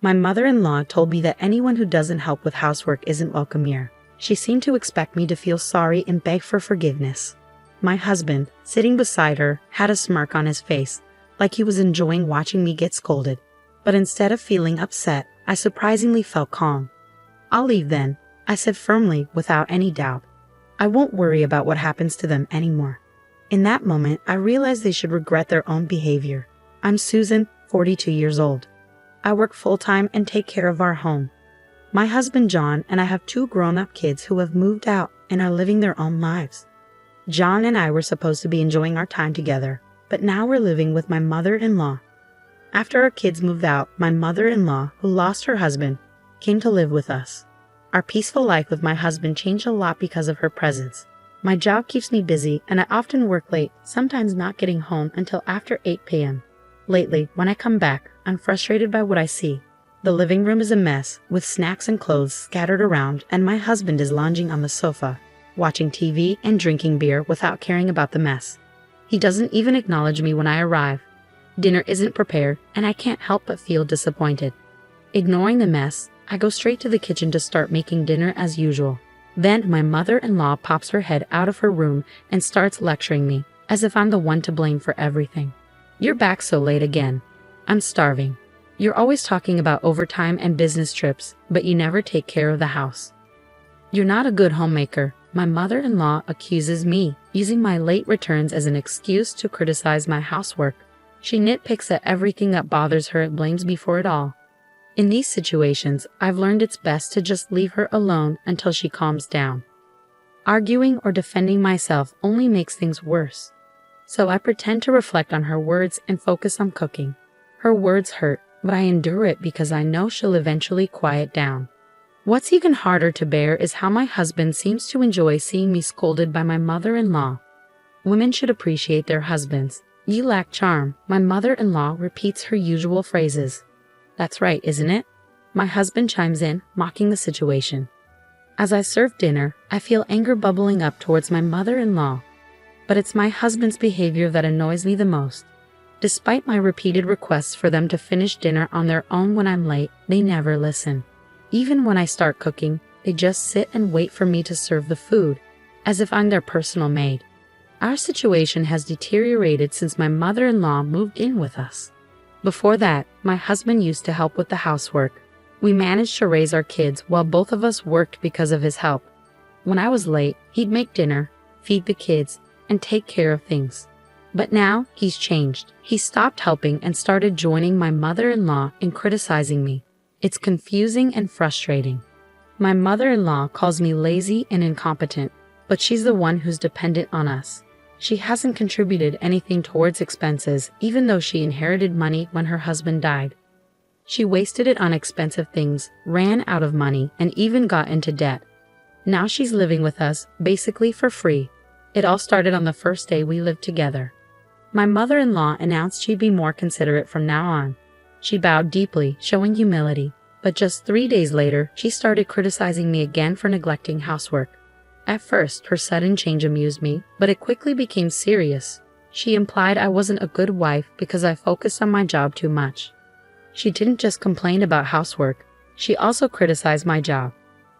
My mother-in-law told me that anyone who doesn't help with housework isn't welcome here. She seemed to expect me to feel sorry and beg for forgiveness. My husband, sitting beside her, had a smirk on his face, like he was enjoying watching me get scolded. But instead of feeling upset, I surprisingly felt calm. "I'll leave then," I said firmly, without any doubt. "I won't worry about what happens to them anymore." In that moment, I realized they should regret their own behavior. I'm Susan, 42 years old. I work full-time and take care of our home. My husband John and I have 2 grown-up kids who have moved out and are living their own lives. John and I were supposed to be enjoying our time together, but now we're living with my mother-in-law. After our kids moved out, my mother-in-law, who lost her husband, came to live with us. Our peaceful life with my husband changed a lot because of her presence. My job keeps me busy and I often work late, sometimes not getting home until after 8 p.m. Lately, when I come back, I'm frustrated by what I see. The living room is a mess, with snacks and clothes scattered around, and my husband is lounging on the sofa, watching TV and drinking beer without caring about the mess. He doesn't even acknowledge me when I arrive. Dinner isn't prepared, and I can't help but feel disappointed. Ignoring the mess, I go straight to the kitchen to start making dinner as usual. Then my mother-in-law pops her head out of her room and starts lecturing me, as if I'm the one to blame for everything. "You're back so late again. I'm starving. You're always talking about overtime and business trips, but you never take care of the house. You're not a good homemaker." My mother-in-law accuses me, using my late returns as an excuse to criticize my housework. She nitpicks at everything that bothers her and blames me for it all. In these situations, I've learned it's best to just leave her alone until she calms down. Arguing or defending myself only makes things worse. So I pretend to reflect on her words and focus on cooking. Her words hurt, but I endure it because I know she'll eventually quiet down. What's even harder to bear is how my husband seems to enjoy seeing me scolded by my mother-in-law. Women should appreciate their husbands. "You lack charm," my mother-in-law repeats her usual phrases. "That's right, isn't it?" My husband chimes in, mocking the situation. As I serve dinner, I feel anger bubbling up towards my mother-in-law. But it's my husband's behavior that annoys me the most. Despite my repeated requests for them to finish dinner on their own when I'm late, they never listen. Even when I start cooking, they just sit and wait for me to serve the food, as if I'm their personal maid. Our situation has deteriorated since my mother-in-law moved in with us. Before that, my husband used to help with the housework. We managed to raise our kids while both of us worked because of his help. When I was late, he'd make dinner, feed the kids, and take care of things. But now, he's changed. He stopped helping and started joining my mother-in-law in criticizing me. It's confusing and frustrating. My mother-in-law calls me lazy and incompetent, but she's the one who's dependent on us. She hasn't contributed anything towards expenses, even though she inherited money when her husband died. She wasted it on expensive things, ran out of money, and even got into debt. Now she's living with us, basically for free. It all started on the first day we lived together. My mother-in-law announced she'd be more considerate from now on. She bowed deeply, showing humility, but just 3 days later, she started criticizing me again for neglecting housework. At first, her sudden change amused me, but it quickly became serious. She implied I wasn't a good wife because I focused on my job too much. She didn't just complain about housework, she also criticized my job.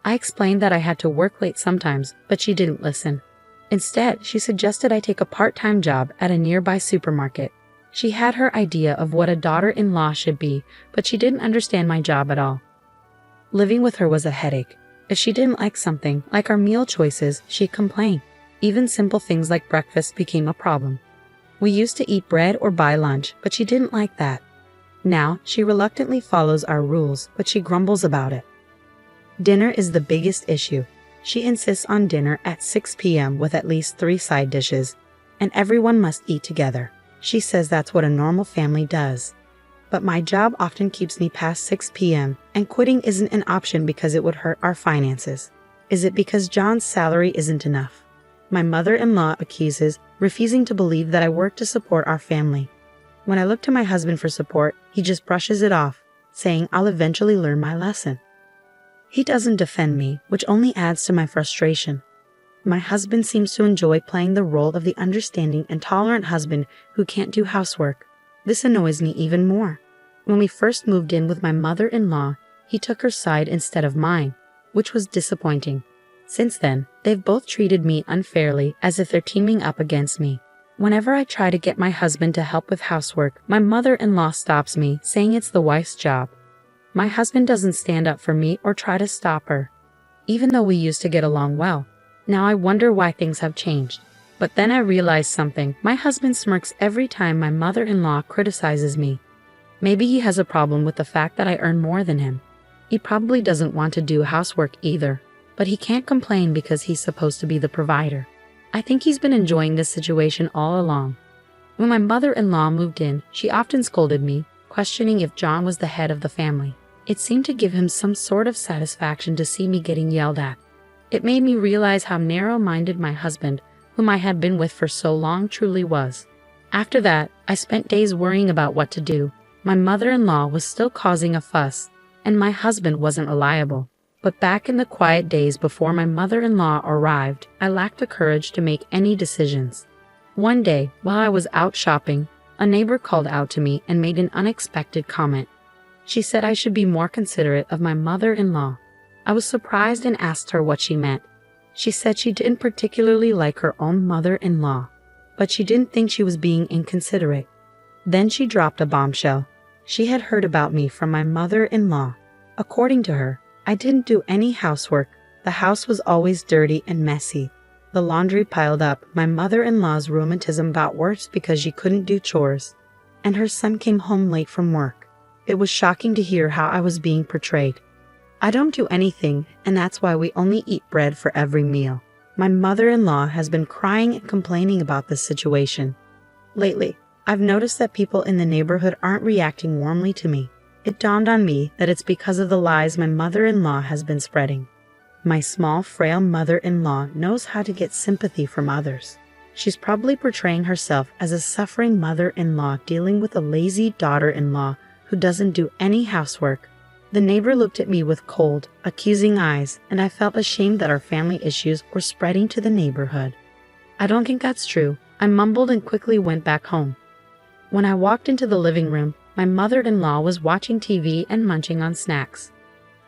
I explained that I had to work late sometimes, but she didn't listen. Instead, she suggested I take a part-time job at a nearby supermarket. She had her idea of what a daughter-in-law should be, but she didn't understand my job at all. Living with her was a headache. If she didn't like something, like our meal choices, she'd complain. Even simple things like breakfast became a problem. We used to eat bread or buy lunch, but she didn't like that. Now, she reluctantly follows our rules, but she grumbles about it. Dinner is the biggest issue. She insists on dinner at 6 p.m. with at least 3 side dishes, and everyone must eat together. She says that's what a normal family does. But my job often keeps me past 6 p.m., and quitting isn't an option because it would hurt our finances. Is it because John's salary isn't enough? My mother-in-law accuses, refusing to believe that I work to support our family. When I look to my husband for support, he just brushes it off, saying I'll eventually learn my lesson. He doesn't defend me, which only adds to my frustration. My husband seems to enjoy playing the role of the understanding and tolerant husband who can't do housework. This annoys me even more. When we first moved in with my mother-in-law, he took her side instead of mine, which was disappointing. Since then, they've both treated me unfairly, as if they're teaming up against me. Whenever I try to get my husband to help with housework, my mother-in-law stops me, saying it's the wife's job. My husband doesn't stand up for me or try to stop her, even though we used to get along well. Now I wonder why things have changed. But then I realize something. My husband smirks every time my mother-in-law criticizes me. Maybe he has a problem with the fact that I earn more than him. He probably doesn't want to do housework either, but he can't complain because he's supposed to be the provider. I think he's been enjoying this situation all along. When my mother-in-law moved in, she often scolded me, questioning if John was the head of the family. It seemed to give him some sort of satisfaction to see me getting yelled at. It made me realize how narrow-minded my husband, whom I had been with for so long, truly was. After that, I spent days worrying about what to do. My mother-in-law was still causing a fuss, and my husband wasn't reliable. But back in the quiet days before my mother-in-law arrived, I lacked the courage to make any decisions. One day, while I was out shopping, a neighbor called out to me and made an unexpected comment. She said I should be more considerate of my mother-in-law. I was surprised and asked her what she meant. She said she didn't particularly like her own mother-in-law, but she didn't think she was being inconsiderate. Then she dropped a bombshell. She had heard about me from my mother-in-law. According to her, I didn't do any housework. The house was always dirty and messy. The laundry piled up. My mother-in-law's rheumatism got worse because she couldn't do chores. And her son came home late from work. It was shocking to hear how I was being portrayed. I don't do anything, and that's why we only eat bread for every meal. My mother-in-law has been crying and complaining about this situation. Lately, I've noticed that people in the neighborhood aren't reacting warmly to me. It dawned on me that it's because of the lies my mother-in-law has been spreading. My small, frail mother-in-law knows how to get sympathy from others. She's probably portraying herself as a suffering mother-in-law dealing with a lazy daughter-in-law who doesn't do any housework. The neighbor looked at me with cold, accusing eyes, and I felt ashamed that our family issues were spreading to the neighborhood. I don't think that's true. I mumbled and quickly went back home. When I walked into the living room, my mother-in-law was watching TV and munching on snacks.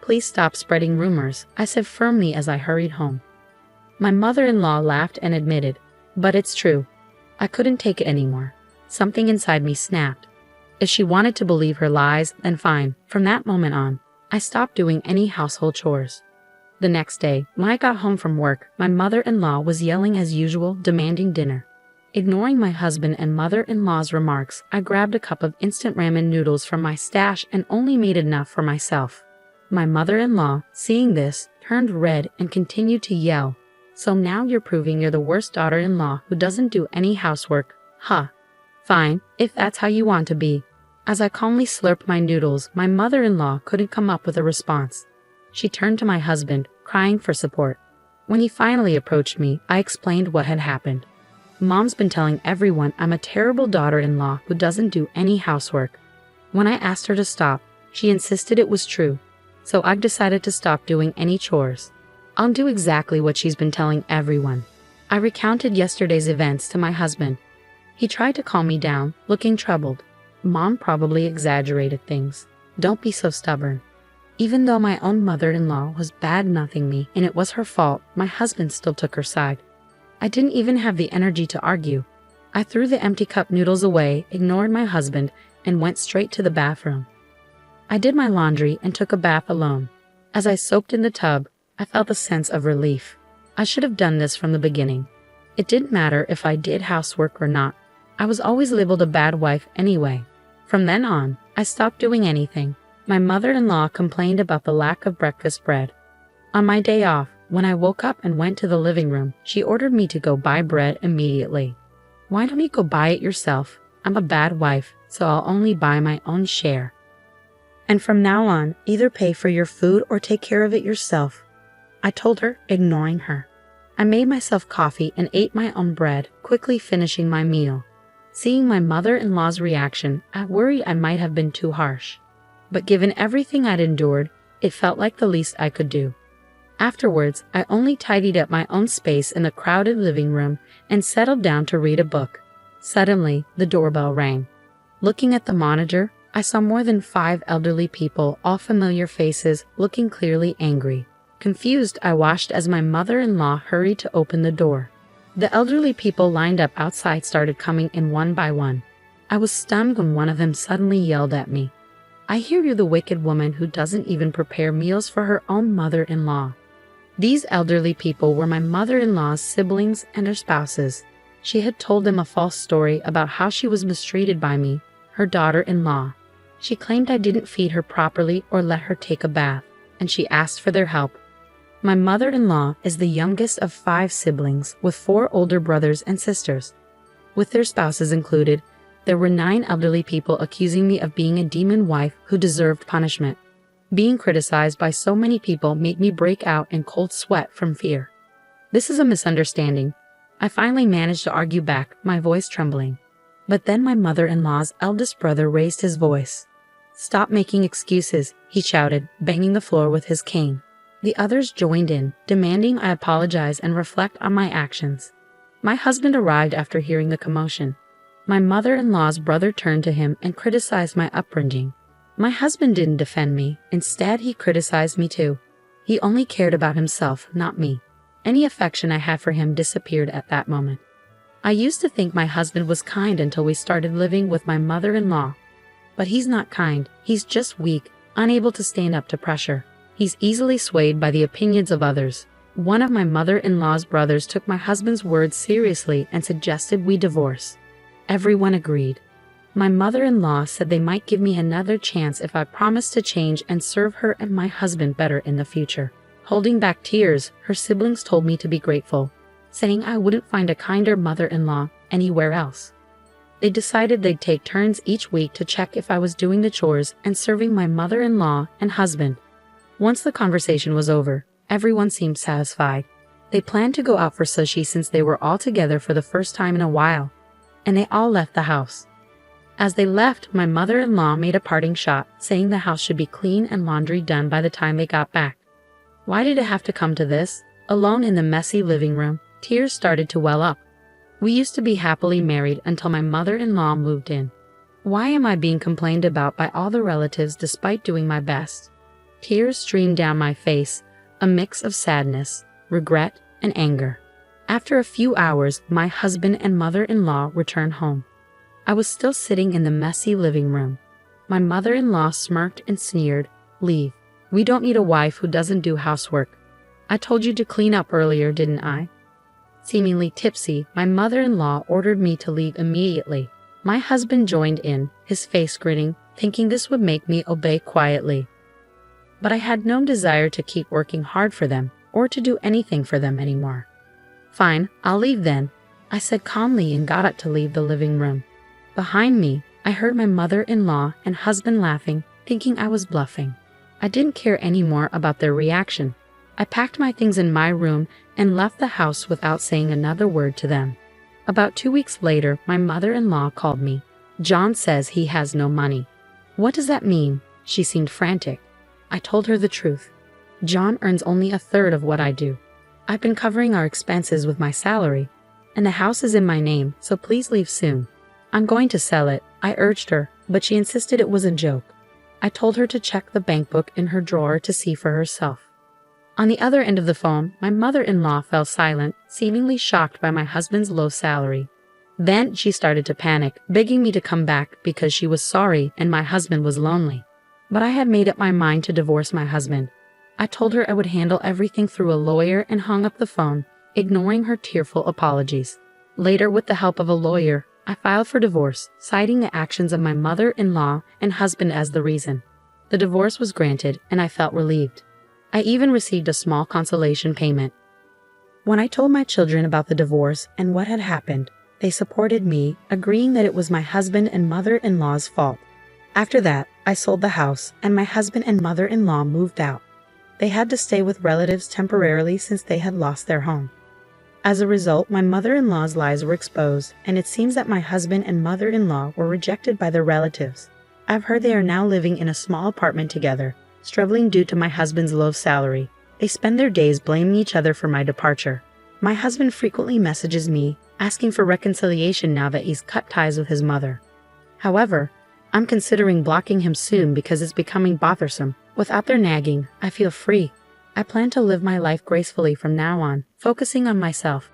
"Please stop spreading rumors," I said firmly as I hurried home. My mother-in-law laughed and admitted, "But it's true." I couldn't take it anymore. Something inside me snapped. If she wanted to believe her lies, then fine. From that moment on, I stopped doing any household chores. The next day, when I got home from work, my mother-in-law was yelling as usual, demanding dinner. Ignoring my husband and mother-in-law's remarks, I grabbed a cup of instant ramen noodles from my stash and only made enough for myself. My mother-in-law, seeing this, turned red and continued to yell, "So now you're proving you're the worst daughter-in-law who doesn't do any housework, huh? Fine, if that's how you want to be." As I calmly slurped my noodles, my mother-in-law couldn't come up with a response. She turned to my husband, crying for support. When he finally approached me, I explained what had happened. "Mom's been telling everyone I'm a terrible daughter-in-law who doesn't do any housework." When I asked her to stop, she insisted it was true. So I've decided to stop doing any chores. I'll do exactly what she's been telling everyone. I recounted yesterday's events to my husband. He tried to calm me down, looking troubled. "Mom probably exaggerated things. Don't be so stubborn." Even though my own mother-in-law was bad-mouthing me and it was her fault, my husband still took her side. I didn't even have the energy to argue. I threw the empty cup noodles away, ignored my husband, and went straight to the bathroom. I did my laundry and took a bath alone. As I soaked in the tub, I felt a sense of relief. I should have done this from the beginning. It didn't matter if I did housework or not. I was always labeled a bad wife anyway. From then on, I stopped doing anything. My mother-in-law complained about the lack of breakfast bread. On my day off, when I woke up and went to the living room, she ordered me to go buy bread immediately. "Why don't you go buy it yourself? I'm a bad wife, so I'll only buy my own share. And from now on, either pay for your food or take care of it yourself," I told her, ignoring her. I made myself coffee and ate my own bread, quickly finishing my meal. Seeing my mother-in-law's reaction, I worried I might have been too harsh. But given everything I'd endured, it felt like the least I could do. Afterwards, I only tidied up my own space in the crowded living room and settled down to read a book. Suddenly, the doorbell rang. Looking at the monitor, I saw more than 5 elderly people, all familiar faces, looking clearly angry. Confused, I watched as my mother-in-law hurried to open the door. The elderly people lined up outside started coming in one by one. I was stunned when one of them suddenly yelled at me, "I hear you're the wicked woman who doesn't even prepare meals for her own mother-in-law." These elderly people were my mother-in-law's siblings and her spouses. She had told them a false story about how she was mistreated by me, her daughter-in-law. She claimed I didn't feed her properly or let her take a bath, and she asked for their help. My mother-in-law is the youngest of 5 siblings, with 4 older brothers and sisters. With their spouses included, there were 9 elderly people accusing me of being a demon wife who deserved punishment. Being criticized by so many people made me break out in cold sweat from fear. "This is a misunderstanding." I finally managed to argue back, my voice trembling. But then my mother-in-law's eldest brother raised his voice. "Stop making excuses," he shouted, banging the floor with his cane. The others joined in, demanding I apologize and reflect on my actions. My husband arrived after hearing the commotion. My mother-in-law's brother turned to him and criticized my upbringing. My husband didn't defend me. Instead, he criticized me too. He only cared about himself, not me. Any affection I had for him disappeared at that moment. I used to think my husband was kind until we started living with my mother-in-law. But he's not kind, he's just weak, unable to stand up to pressure. He's easily swayed by the opinions of others. One of my mother-in-law's brothers took my husband's words seriously and suggested we divorce. Everyone agreed. My mother-in-law said they might give me another chance if I promised to change and serve her and my husband better in the future. Holding back tears, her siblings told me to be grateful, saying I wouldn't find a kinder mother-in-law anywhere else. They decided they'd take turns each week to check if I was doing the chores and serving my mother-in-law and husband. Once the conversation was over, everyone seemed satisfied. They planned to go out for sushi since they were all together for the first time in a while, and they all left the house. As they left, my mother-in-law made a parting shot, saying the house should be clean and laundry done by the time they got back. Why did it have to come to this? Alone in the messy living room, tears started to well up. We used to be happily married until my mother-in-law moved in. Why am I being complained about by all the relatives despite doing my best? Tears streamed down my face, a mix of sadness, regret, and anger. After a few hours, my husband and mother-in-law returned home. I was still sitting in the messy living room. My mother-in-law smirked and sneered, "Leave. We don't need a wife who doesn't do housework. I told you to clean up earlier, didn't I?" Seemingly tipsy, my mother-in-law ordered me to leave immediately. My husband joined in, his face grinning, thinking this would make me obey quietly. But I had no desire to keep working hard for them, or to do anything for them anymore. "Fine, I'll leave then," I said calmly and got up to leave the living room. Behind me, I heard my mother-in-law and husband laughing, thinking I was bluffing. I didn't care anymore about their reaction. I packed my things in my room and left the house without saying another word to them. About 2 weeks later, my mother-in-law called me. "John says he has no money." "What does that mean?" She seemed frantic. I told her the truth. "John earns only 1/3 of what I do. I've been covering our expenses with my salary, and the house is in my name, so please leave soon. I'm going to sell it," I urged her, but she insisted it was a joke. I told her to check the bank book in her drawer to see for herself. On the other end of the phone, my mother-in-law fell silent, seemingly shocked by my husband's low salary. Then she started to panic, begging me to come back because she was sorry and my husband was lonely. But I had made up my mind to divorce my husband. I told her I would handle everything through a lawyer and hung up the phone, ignoring her tearful apologies. Later, with the help of a lawyer, I filed for divorce, citing the actions of my mother-in-law and husband as the reason. The divorce was granted, and I felt relieved. I even received a small consolation payment. When I told my children about the divorce and what had happened, they supported me, agreeing that it was my husband and mother-in-law's fault. After that, I sold the house, and my husband and mother-in-law moved out. They had to stay with relatives temporarily since they had lost their home. As a result, my mother-in-law's lies were exposed, and it seems that my husband and mother-in-law were rejected by their relatives. I've heard they are now living in a small apartment together, struggling due to my husband's low salary. They spend their days blaming each other for my departure. My husband frequently messages me, asking for reconciliation now that he's cut ties with his mother. However, I'm considering blocking him soon because it's becoming bothersome. Without their nagging, I feel free. I plan to live my life gracefully from now on, focusing on myself.